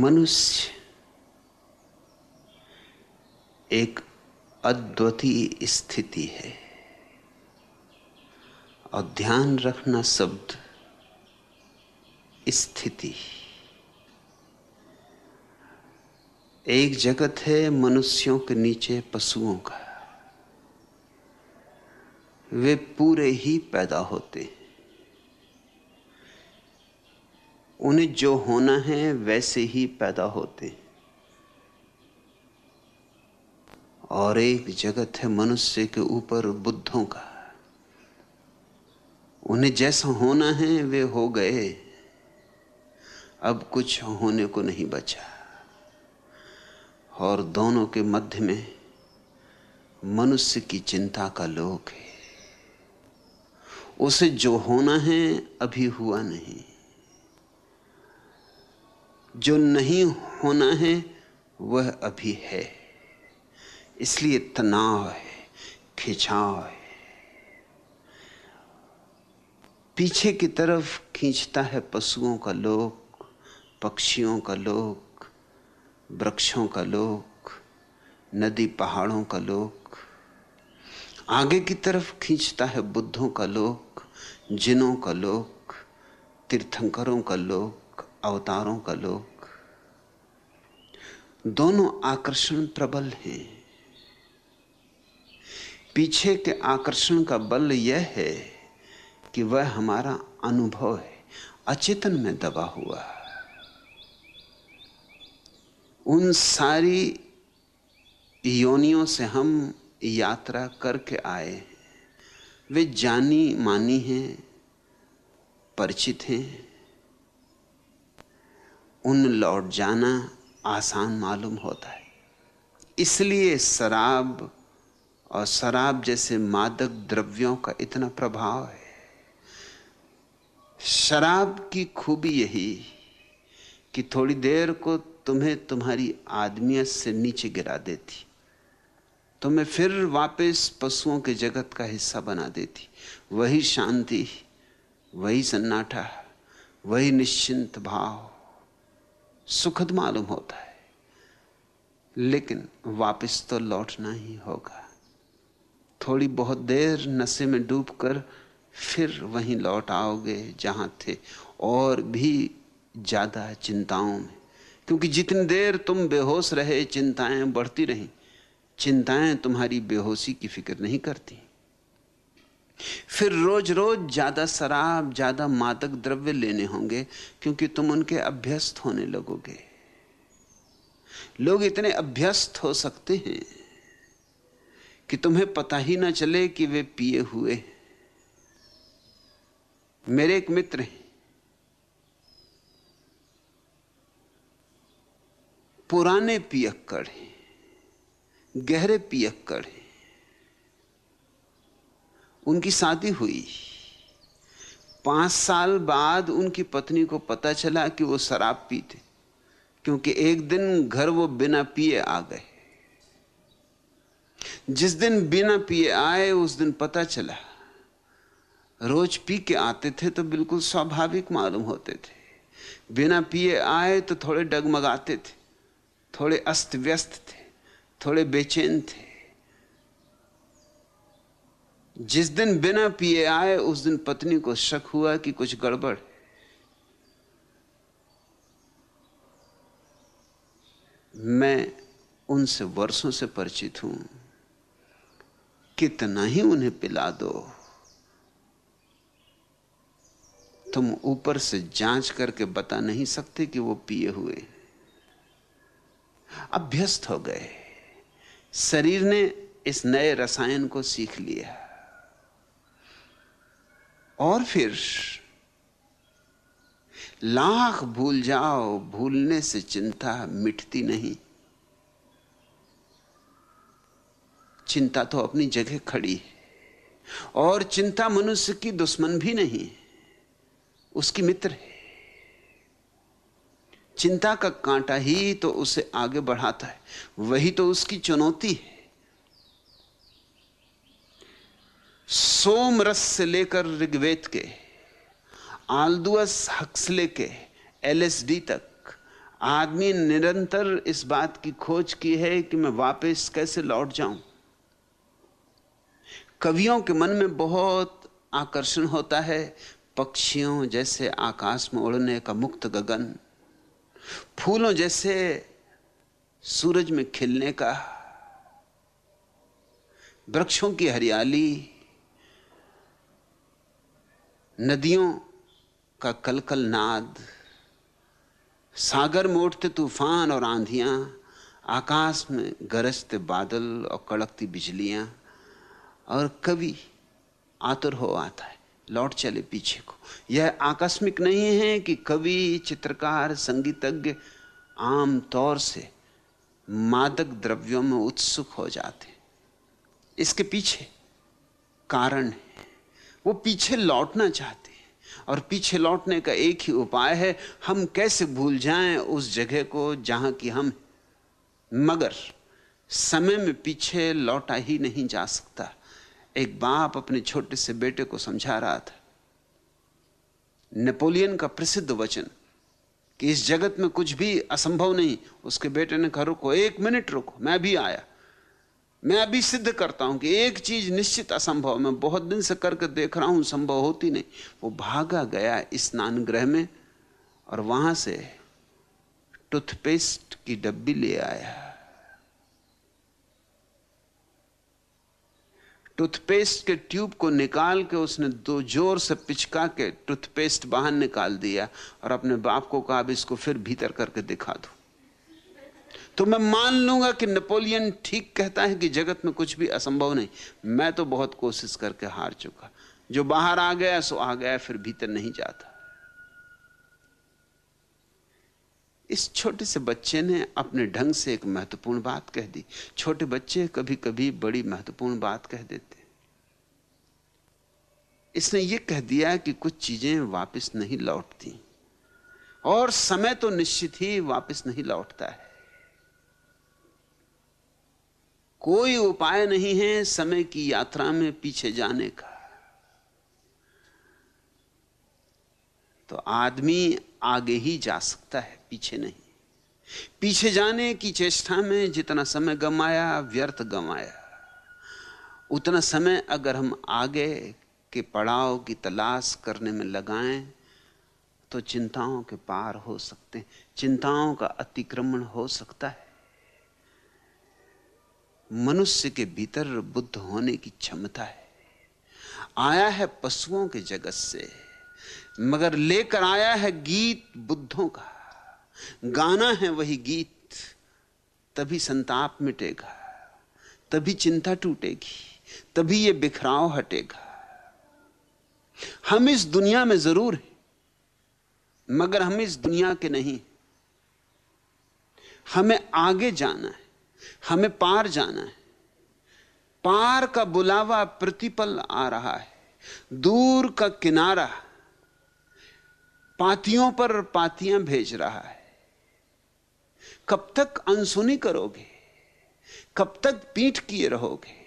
मनुष्य एक अद्वितीय स्थिति है और ध्यान रखना शब्द स्थिति। एक जगत है मनुष्यों के नीचे पशुओं का, वे पूरे ही पैदा होते हैं, उन्हें जो होना है वैसे ही पैदा होते हैं। और एक जगत है मनुष्य के ऊपर बुद्धों का, उन्हें जैसा होना है वे हो गए, अब कुछ होने को नहीं बचा। और दोनों के मध्य में मनुष्य की चिंता का लोक है। उसे जो होना है अभी हुआ नहीं, जो नहीं होना है वह अभी है। इसलिए तनाव है, खिंचाव है, पीछे की तरफ खींचता है पशुओं का लोक, पक्षियों का लोक, वृक्षों का लोक, नदी पहाड़ों का लोक। आगे की तरफ खींचता है बुद्धों का लोक, जिनों का लोक, तीर्थंकरों का लोक, अवतारों का लोक। दोनों आकर्षण प्रबल हैं। पीछे के आकर्षण का बल यह है कि वह हमारा अनुभव है, अचेतन में दबा हुआ। उन सारी योनियों से हम यात्रा करके आए, वे जानी मानी हैं, परिचित हैं। उन लौट जाना आसान मालूम होता है। इसलिए शराब और शराब जैसे मादक द्रव्यों का इतना प्रभाव है। शराब की खूबी यही कि थोड़ी देर को तुम्हें तुम्हारी आदमियत से नीचे गिरा देती, तुम्हें फिर वापस पशुओं के जगत का हिस्सा बना देती। वही शांति, वही सन्नाटा, वही निश्चिंत भाव सुखद मालूम होता है, लेकिन वापस तो लौटना ही होगा। थोड़ी बहुत देर नशे में डूबकर फिर वहीं लौट आओगे जहां थे, और भी ज्यादा चिंताओं में। क्योंकि जितनी देर तुम बेहोश रहे चिंताएं बढ़ती रहीं। चिंताएं तुम्हारी बेहोशी की फिक्र नहीं करती। फिर रोज रोज ज्यादा शराब, ज्यादा मादक द्रव्य लेने होंगे, क्योंकि तुम उनके अभ्यस्त होने लगोगे। लोग इतने अभ्यस्त हो सकते हैं कि तुम्हें पता ही ना चले कि वे पिए हुए हैं। मेरे एक मित्र हैं, पुराने पियक्कड़ हैं, गहरे पियक्कड़ हैं। उनकी शादी हुई, 5 साल बाद उनकी पत्नी को पता चला कि वो शराब पीते, क्योंकि एक दिन घर वो बिना पिए आ गए। जिस दिन बिना पिए आए उस दिन पता चला। रोज पी के आते थे तो बिल्कुल स्वाभाविक मालूम होते थे, बिना पिए आए तो थोड़े डगमगाते थे, थोड़े अस्त व्यस्त थे, थोड़े बेचैन थे। जिस दिन बिना पिए आए उस दिन पत्नी को शक हुआ कि कुछ गड़बड़ है। मैं उनसे वर्षों से परिचित हूं, कितना ही उन्हें पिला दो, तुम ऊपर से जांच करके बता नहीं सकते कि वो पिए हुए। अभ्यस्त हो गए, शरीर ने इस नए रसायन को सीख लिया। और फिर लाख भूल जाओ, भूलने से चिंता मिटती नहीं। चिंता तो अपनी जगह खड़ी है, और चिंता मनुष्य की दुश्मन भी नहीं, उसकी मित्र है। चिंता का कांटा ही तो उसे आगे बढ़ाता है, वही तो उसकी चुनौती है। सोम रस से लेकर ऋग्वेद के, आल्दुअस हक्सले के एलएसडी तक आदमी निरंतर इस बात की खोज की है कि मैं वापस कैसे लौट जाऊं। कवियों के मन में बहुत आकर्षण होता है पक्षियों जैसे आकाश में उड़ने का मुक्त गगन, फूलों जैसे सूरज में खिलने का, वृक्षों की हरियाली, नदियों का कलकल नाद, सागर में उठते तूफान और आंधियां, आकाश में गरजते बादल और कड़कती बिजलियां। और कवि आतुर हो आता है लौट चले पीछे को। यह आकस्मिक नहीं है कि कवि, चित्रकार, संगीतज्ञ आम तौर से मादक द्रव्यों में उत्सुक हो जाते। इसके पीछे कारण है, वो पीछे लौटना चाहते हैं। और पीछे लौटने का एक ही उपाय है, हम कैसे भूल जाएं उस जगह को जहां की हम। मगर समय में पीछे लौटा ही नहीं जा सकता। एक बाप अपने छोटे से बेटे को समझा रहा था नेपोलियन का प्रसिद्ध वचन कि इस जगत में कुछ भी असंभव नहीं। उसके बेटे ने कहा रुको, 1 मिनट रुको, मैं भी आया, मैं अभी सिद्ध करता हूं कि एक चीज निश्चित असंभव, मैं बहुत दिन से करके देख रहा हूं, संभव होती नहीं। वो भागा गया स्नान गृह में और वहां से टूथपेस्ट की डब्बी ले आया। टूथपेस्ट के ट्यूब को निकाल के उसने 2 जोर से पिचका के टूथपेस्ट बाहर निकाल दिया और अपने बाप को कहा अब इसको फिर भीतर करके दिखा दो। तो मैं मान लूंगा कि नेपोलियन ठीक कहता है कि जगत में कुछ भी असंभव नहीं। मैं तो बहुत कोशिश करके हार चुका। जो बाहर आ गया सो आ गया, फिर भीतर नहीं जाता। इस छोटे से बच्चे ने अपने ढंग से एक महत्वपूर्ण बात कह दी। छोटे बच्चे कभी कभी बड़ी महत्वपूर्ण बात कह देते। इसने यह कह दिया कि कुछ चीजें वापस नहीं लौटती और समय तो निश्चित ही वापस नहीं लौटता है। कोई उपाय नहीं है समय की यात्रा में पीछे जाने का। तो आदमी आगे ही जा सकता है, पीछे नहीं। पीछे जाने की चेष्टा में जितना समय गंवाया, व्यर्थ गंवाया। उतना समय अगर हम आगे के पड़ाव की तलाश करने में लगाएं तो चिंताओं के पार हो सकते हैं, चिंताओं का अतिक्रमण हो सकता है। मनुष्य के भीतर बुद्ध होने की क्षमता है। आया है पशुओं के जगत से, मगर लेकर आया है गीत बुद्धों का। गाना है वही गीत, तभी संताप मिटेगा, तभी चिंता टूटेगी, तभी ये बिखराव हटेगा। हम इस दुनिया में जरूर हैं, मगर हम इस दुनिया के नहीं। हमें आगे जाना है, हमें पार जाना है। पार का बुलावा प्रतिपल आ रहा है। दूर का किनारा पातियों पर पातियां भेज रहा है। कब तक अनसुनी करोगे? कब तक पीठ किए रहोगे?